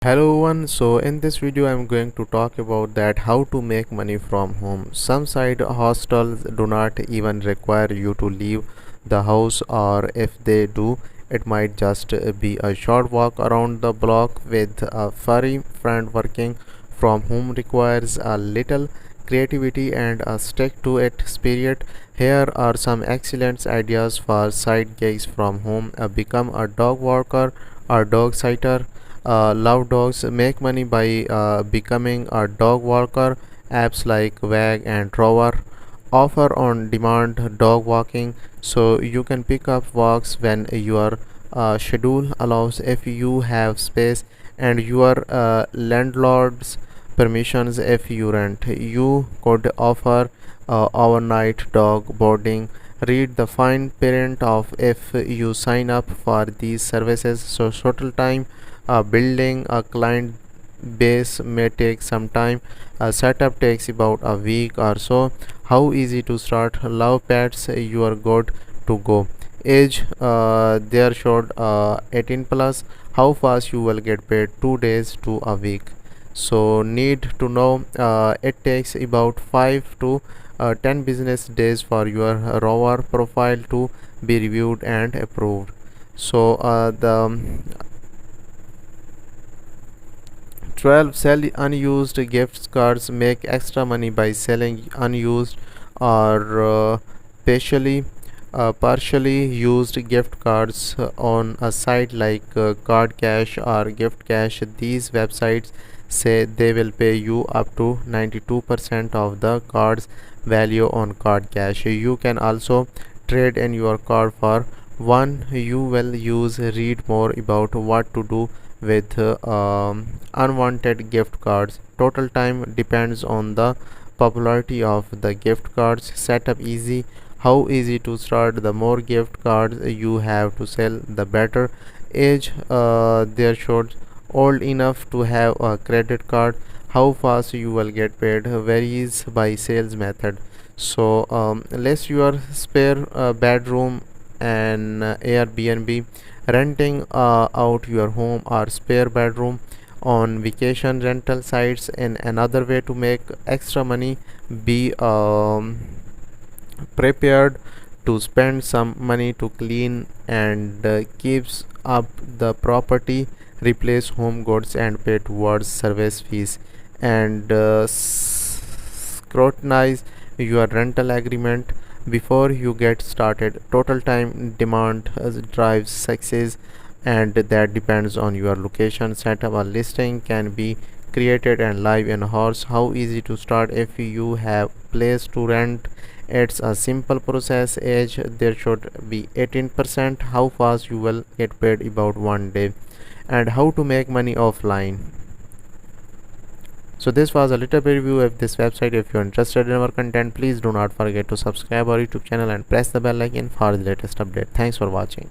Hello everyone, so in this video I'm going to talk about that how to make money from home. Some side hostels do not even require you to leave the house, or if they do, it might just be a short walk around the block with a furry friend. Working from home requires a little creativity and a stick to it spirit. Here are some excellent ideas for side gigs from home. Become a dog walker or dog sitter. Love dogs make money by becoming a dog walker. Apps like Wag and Rover offer on demand dog walking, so you can pick up walks when your schedule allows. If you have space and your landlord's permissions, if you rent, you could offer overnight dog boarding. Read the fine print of if you sign up for these services. So total time building a client base may take some time. Setup takes about a week or so. How easy to start? Love pets, you are good to go. Age, they are short 18 plus. How fast you will get paid? 2 days to a week. So need to know, it takes about 5 to 10 business days for your rover profile to be reviewed and approved. So the 12, sell unused gift cards. Make extra money by selling unused or partially used gift cards on a site like Card Cash or Gift Cash. These websites say they will pay you up to 92% of the card's value on Card Cash. You can also trade in your card for one you will use. Read more about what to do with unwanted gift cards. Total time depends on the popularity of the gift cards. Setup easy. How easy to start? The more gift cards you have to sell, the better. Age, there should old enough to have a credit card. How fast you will get paid varies by sales method. So less your spare bedroom and Airbnb. Renting out your home or spare bedroom on vacation rental sites. And another way to make extra money, be prepared to spend some money to clean and keeps up the property. Replace home goods and pay towards service fees. And scrutinize your rental agreement before you get started. Total time demand drives success, and that depends on your location. Setup a listing can be created and live in a horse. How easy to start? If you have place to rent, it's a simple process. Age, there should be 18%. How fast you will get paid? About 1 day. And how to make money offline. So this was a little review of this website. If you're interested in our content, please do not forget to subscribe our YouTube channel and press the bell icon for the latest update. Thanks for watching.